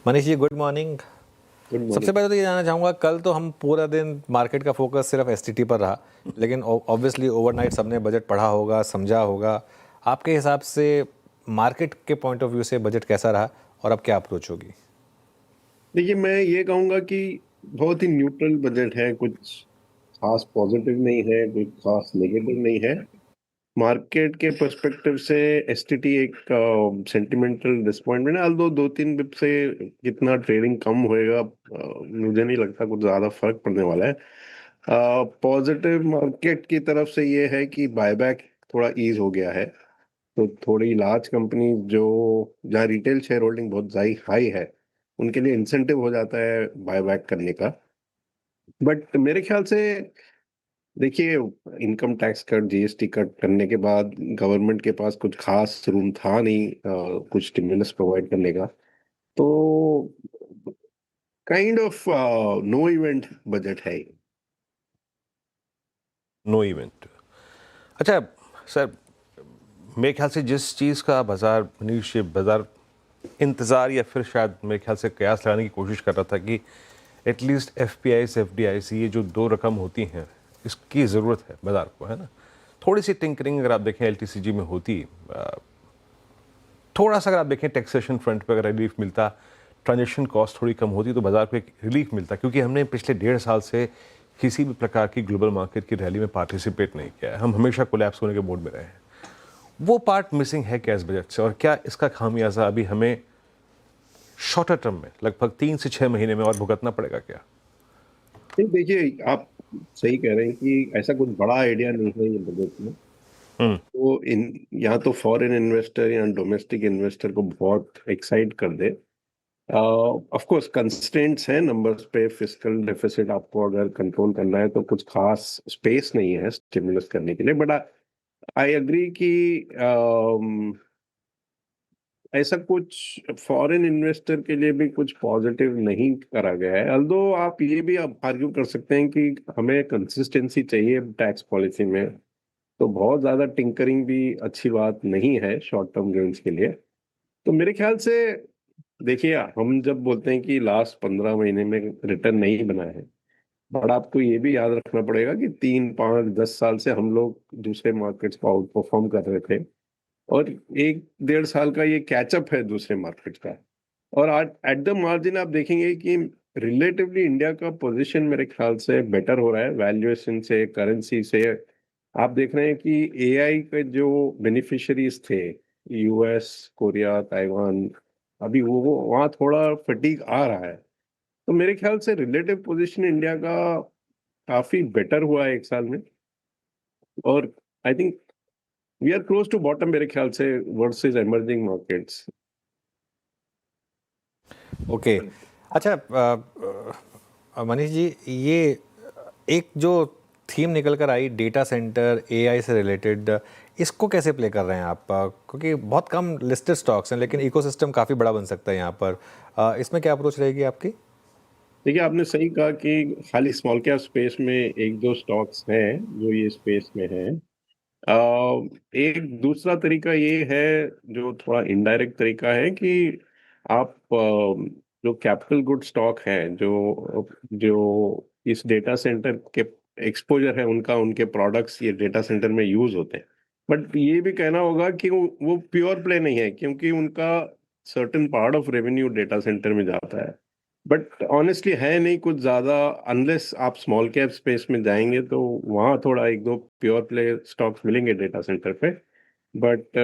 Manish ji, good morning. Good सबसे morning. पहले तो ये जानना चाहूँगा, कल तो हम पूरा दिन मार्केट का फोकस सिर्फ एसटीटी पर रहा, लेकिन ऑब्वियसली ओवरनाइट सबने बजट पढ़ा होगा, समझा होगा। आपके हिसाब से मार्केट के पॉइंट ऑफ व्यू से बजट कैसा रहा और अब क्या अप्रोच होगी? देखिए, मैं ये कहूंगा कि बहुत ही न्यूट्रल बजट है। कुछ खास पॉजिटिव नहीं है, कुछ खास नेगेटिव नहीं है। मार्केट के पर्सपेक्टिव से एसटीटी एक सेंटिमेंटल डिसअपॉइंटमेंट है। although 2-3 बिप से कितना ट्रेडिंग कम होएगा, मुझे नहीं लगता कुछ ज्यादा फर्क पड़ने वाला है। पॉजिटिव मार्केट की तरफ से ये है कि बायबैक थोड़ा ईज हो गया है। तो थोड़ी लार्ज कंपनी जो जहाँ रिटेल शेयर होल्डिंग बहुत हाई है, उनके लिए इंसेंटिव हो जाता है बायबैक करने का। बट मेरे ख्याल से देखिए, income tax cut, GST cut करने के बाद गवर्नमेंट के पास कुछ खास रूम था नहीं कुछ स्टिमुलस प्रोवाइड करने का। तो kind of no event budget है ये। No event. अच्छा सर, मेरे ख्याल से जिस चीज़ का बाजार मनीष ये बाजार इंतज़ार या फिर शायद मेरे ख्याल से कयास लगाने की कोशिश कर रहा था कि एटलीस्ट एफपीआई से एफडीआई से ये जो दो रकम होती हैं इसकी ज़रूरत है बाजार को, है ना। थोड़ी सी टिंकरिंग अगर आप देखें एलटीसीजी में होती, थोड़ा सा अगर आप देखें टैक्सेशन फ्रंट पे अगर रिलीफ मिलता, ट्रांजेक्शन कॉस्ट थोड़ी कम होती तो बाजार को एक रिलीफ मिलता, क्योंकि हमने पिछले 1.5 साल से किसी भी प्रकार की ग्लोबल मार्केट की रैली में पार्टिसिपेट नहीं किया है। हम हमेशा कोलैप्स होने के मोड में रहे हैं। वो पार्ट मिसिंग है क्या इस बजट से, और क्या इसका खामियाजा अभी हमें शॉर्टर टर्म में लगभग 3 से 6 महीने में और भुगतना पड़ेगा क्या? नहीं, देखिए, आप सही कह रहे हैं कि ऐसा कुछ बड़ा आइडिया नहीं है ये बजट में। तो इन या तो फॉरेन इन्वेस्टर या डोमेस्टिक इन्वेस्टर को बहुत एक्साइट कर दे। ऑफ कोर्स कंस्ट्रेंट्स हैं नंबर्स पे। फिस्कल डेफिसिट आपको अगर कंट्रोल करना है तो कुछ खास स्पेस नहीं है स्टिमुलस करने के लिए। बट आई एग्री कि ऐसा कुछ फॉरेन इन्वेस्टर के लिए भी कुछ पॉजिटिव नहीं करा गया है। अल्दो आप ये भी आप आर्ग्यू कर सकते हैं कि हमें कंसिस्टेंसी चाहिए टैक्स पॉलिसी में। तो बहुत ज्यादा टिंकरिंग भी अच्छी बात नहीं है शॉर्ट टर्म गेन्स के लिए। तो मेरे ख्याल से देखिए, हम जब बोलते हैं कि लास्ट 15 महीने में रिटर्न नहीं बना है, बट आपको ये भी याद रखना पड़ेगा कि 3, 5, 10 साल से हम लोग दूसरे मार्केट्स को आउट परफॉर्म कर रहे थे। और 1-1.5 साल का ये कैचअप है दूसरे मार्केट का। और आज एट द मार्जिन आप देखेंगे कि रिलेटिवली इंडिया का पोजीशन मेरे ख्याल से बेटर हो रहा है, वैल्यूएशन से, करेंसी से। आप देख रहे हैं कि एआई के जो बेनिफिशियरीज थे, यूएस, कोरिया, ताइवान, अभी वो वहाँ थोड़ा फटीग आ रहा है। तो मेरे ख्याल से रिलेटिव पोजीशन इंडिया का काफी बेटर हुआ है 1 साल में। और I think we are close to bottom मेरे ख्याल से वर्सेस इमर्जिंग मार्केट्स। ओके। अच्छा, मनीष जी, ये एक जो थीम निकल कर आई डेटा सेंटर एआई से रिलेटेड, इसको कैसे प्ले कर रहे हैं आप? क्योंकि बहुत कम लिस्टेड स्टॉक्स हैं, लेकिन इकोसिस्टम काफ़ी बड़ा बन सकता है यहाँ पर। इसमें क्या अप्रोच रहेगी आपकी? देखिए, आपने सही कहा कि खाली स्मॉल कैप स्पेस में एक दो स्टॉक्स हैं जो ये स्पेस में हैं। एक दूसरा तरीका ये है, जो थोड़ा इनडायरेक्ट तरीका है, कि आप जो कैपिटल गुड स्टॉक हैं, जो जो इस डेटा सेंटर के एक्सपोजर है उनका, उनके प्रोडक्ट्स ये डेटा सेंटर में यूज होते हैं। बट ये भी कहना होगा कि वो प्योर प्ले नहीं है, क्योंकि उनका certain part of revenue data centre में जाता है। बट ऑनेस्टली है नहीं कुछ ज्यादा। अनलेस आप स्मॉल कैप स्पेस में जाएंगे तो वहाँ थोड़ा एक दो प्योर प्ले स्टॉक्स मिलेंगे डेटा सेंटर पे। बट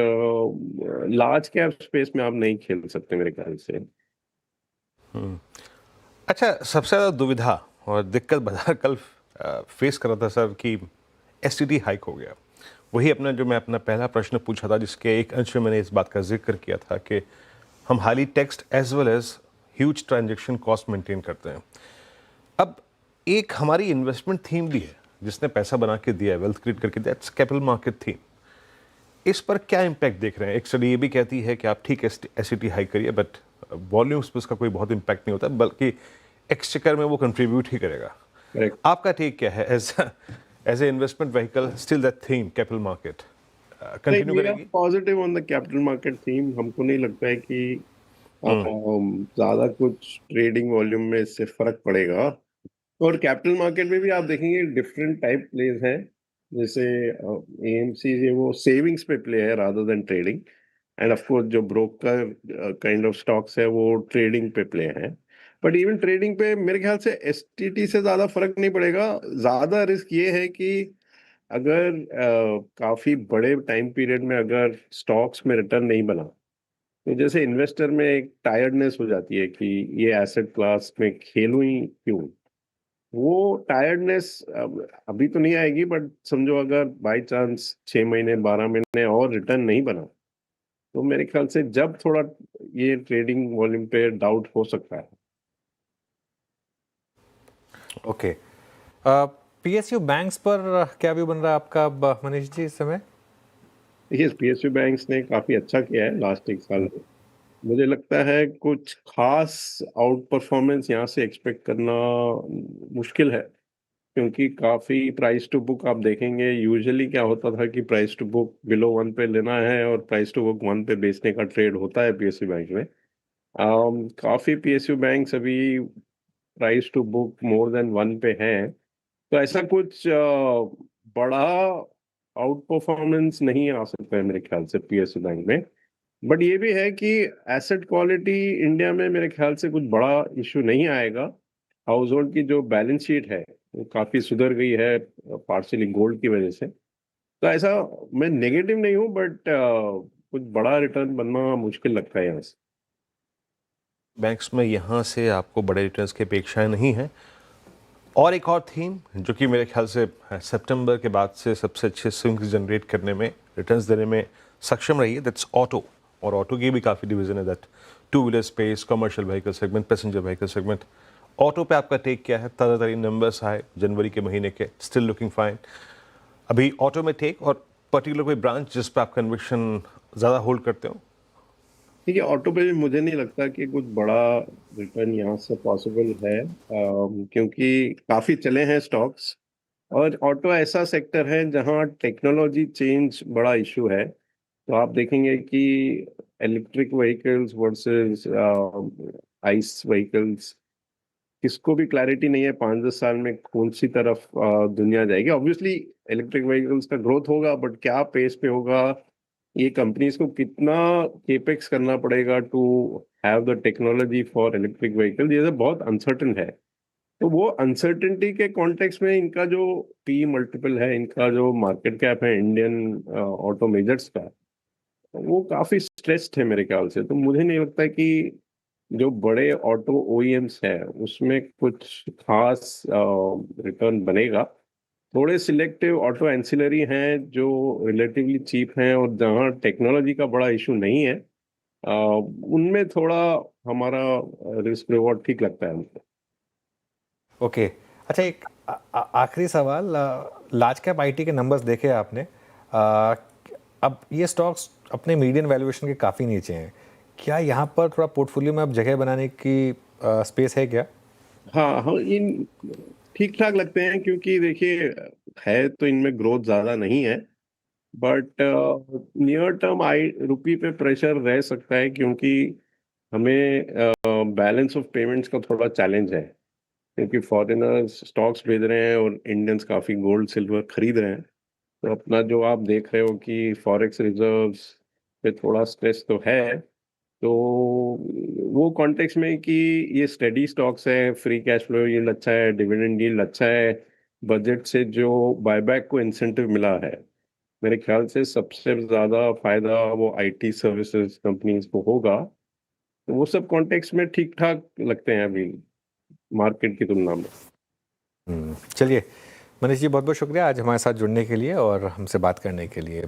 लार्ज कैप स्पेस में आप नहीं खेल सकते मेरे ख्याल से। अच्छा, सबसे ज़्यादा दुविधा और दिक्कत बाजार कल फेस कर रहा था सर कि एसटीटी हाइक हो गया। वही अपना जो मैं अपना पहला प्रश्न पूछा था, जिसके एक अंश में मैंने इस बात का जिक्र किया था कि हम highly taxed as well as huge transaction cost maintain करते हैं। अब एक हमारी इन्वेस्टमेंट थीम भी है, जिसने पैसा बना के दिया है, वेल्थ क्रिएट करके, दैट्स कैपिटल मार्केट थीम। इस पर क्या इम्पैक्ट देख रहे हैं? एक स्टडी ये भी कहती है कि आप ठीक एसटीटी हाइक करिए, बट वॉल्यूम्स पर उसका कोई बहुत इम्पैक्ट नहीं होता, बल्कि एक्सचेकर में वो कंट्रीब्यूट ही करेगा। करेक्ट। आपका टेक क्या है as a investment vehicle? Still that theme capital market नहीं, कंटिन्यू वी आर करेगी? Positive on the capital market theme. हमको नहीं लगता है कि ज्यादा कुछ ट्रेडिंग वॉल्यूम में इससे फर्क पड़ेगा। और कैपिटल मार्केट में भी आप देखेंगे डिफरेंट टाइप प्लेज हैं। जैसे एएमसी ये वो सेविंग्स पे प्ले है rather than trading. End of course जो ब्रोकर काइंड ऑफ स्टॉक्स है वो ट्रेडिंग पे प्ले हैं। बट इवन ट्रेडिंग पे मेरे ख्याल से एसटीटी से ज्यादा फर्क नहीं पड़ेगा। ज्यादा रिस्क ये है कि अगर काफी बड़े टाइम पीरियड में अगर स्टॉक्स में रिटर्न नहीं बना, तो जैसे इन्वेस्टर में एक टायर्डनेस हो जाती है कि ये एसेट क्लास में खेलूं ही क्यों। वो टायर्डनेस अभी तो नहीं आएगी, बट समझो अगर बाय चांस 6 महीने 12 महीने और रिटर्न नहीं बना, तो मेरे ख्याल से जब थोड़ा ये ट्रेडिंग वॉल्यूम पे डाउट हो सकता है। ओके, पीएसयू बैंक्स पर क्या व्यू बन रहा है आपका अब, मनीष जी, इस समय? देखिए पीएसयू बैंक्स ने काफी अच्छा किया है लास्ट एक साल में। मुझे लगता है कुछ खास आउट परफॉर्मेंस यहाँ से एक्सपेक्ट करना मुश्किल है, क्योंकि काफी प्राइस टू बुक आप देखेंगे। यूजुअली क्या होता था कि प्राइस टू बुक बिलो 1 पे लेना है और प्राइस टू बुक 1 पे बेचने का ट्रेड होता है पीएसयू बैंक में। काफी पीएसयू बैंक्स अभी price to book more than 1 पे हैं। तो ऐसा कुछ बड़ा आउट परफॉर्मेंस नहीं आ सकता है मेरे ख्याल से पीएसयू बैंक में। बट ये भी है कि एसेट क्वालिटी इंडिया में मेरे ख्याल से कुछ बड़ा इशू नहीं आएगा। हाउस होल्ड की जो बैलेंस शीट है वो काफी सुधर गई है, पार्शियली गोल्ड की वजह से। तो ऐसा मैं नेगेटिव नहीं हूँ, बट कुछ बड़ा रिटर्न बनना मुश्किल लगता है यहाँ से। बैंक्स में यहाँ से आपको बड़े रिटर्न्स की अपेक्षाएं नहीं है। और एक और थीम जो कि मेरे ख्याल से सितंबर के बाद से सबसे अच्छे स्विंग्स जनरेट करने में, रिटर्न्स देने में सक्षम रही है, दैट्स ऑटो। और ऑटो की भी काफ़ी डिवीजन है, that two wheeler space, commercial vehicle segment, passenger vehicle segment. Auto पे आपका टेक क्या है? ताज़ा तरीन नंबर्स आए जनवरी के महीने के, स्टिल लुकिंग फाइन। अभी ऑटो में टेक और पर्टिकुलर कोई ब्रांच जिस पर आप कन्विक्शन ज़्यादा होल्ड करते हो? ठीक है, ऑटो पे भी मुझे नहीं लगता कि कुछ बड़ा रिटर्न यहाँ से पॉसिबल है, क्योंकि काफी चले हैं स्टॉक्स। और ऑटो ऐसा सेक्टर है जहाँ टेक्नोलॉजी चेंज बड़ा इशू है। तो आप देखेंगे कि electric vehicles versus ice vehicles, किसको भी क्लैरिटी नहीं है 5-10 साल में कौन सी तरफ दुनिया जाएगी। ऑब्वियसली इलेक्ट्रिक व्हीकल्स का ग्रोथ होगा, बट क्या पेस पे होगा, ये कंपनीज को कितना केपेक्स करना पड़ेगा to have the technology for electric vehicle, ये सब बहुत अनसर्टेन है। तो वो अनसर्टेनिटी के कॉन्टेक्स्ट में इनका जो पी मल्टीपल है, इनका जो मार्केट कैप है इंडियन ऑटो मेजर्स का, वो काफी स्ट्रेस्ड है मेरे ख्याल से। तो मुझे नहीं लगता कि जो बड़े ऑटो ओईएम्स हैं उसमें कुछ खास रिटर्न बनेगा। थोड़े सिलेक्टिव ऑटो एंसिलरी हैं जो रिलेटिवली चीप हैं और जहाँ टेक्नोलॉजी का बड़ा इशू नहीं है, उनमें थोड़ा हमारा रिस्क रिवॉर्ड ठीक लगता है हमको। ओके, अच्छा, एक आखिरी सवाल, लार्ज कैप आईटी के नंबर्स देखे आपने, अब ये स्टॉक्स अपने मीडियन वैल्यूएशन के काफ़ी नीचे हैं, क्या यहाँ पर थोड़ा पोर्टफोलियो में अब जगह बनाने की स्पेस है क्या? हाँ हाँ, इन ठीक ठाक लगते हैं, क्योंकि देखिए है तो इनमें ग्रोथ ज़्यादा नहीं है। बट नियर टर्म आई रुपी पे प्रेशर रह सकता है, क्योंकि हमें बैलेंस ऑफ पेमेंट्स का थोड़ा चैलेंज है। क्योंकि फॉरेनर्स स्टॉक्स भेज रहे हैं और इंडियंस काफ़ी गोल्ड सिल्वर खरीद रहे हैं। तो अपना जो आप देख रहे हो कि फॉरेक्स रिजर्व्स पे थोड़ा स्ट्रेस तो है। तो वो कॉन्टेक्स्ट में कि ये स्टेडी स्टॉक्स है, फ्री कैश फ्लो यील्ड अच्छा है, डिविडेंड यील्ड अच्छा है, बजट से जो बायबैक को इंसेंटिव मिला है, मेरे ख्याल से सबसे ज़्यादा फायदा वो आईटी सर्विसेज कंपनीज को होगा। तो वो सब कॉन्टेक्स्ट में ठीक ठाक लगते हैं अभी मार्केट की तुलना में। चलिए मनीष जी, बहुत बहुत शुक्रिया आज हमारे साथ जुड़ने के लिए और हमसे बात करने के लिए।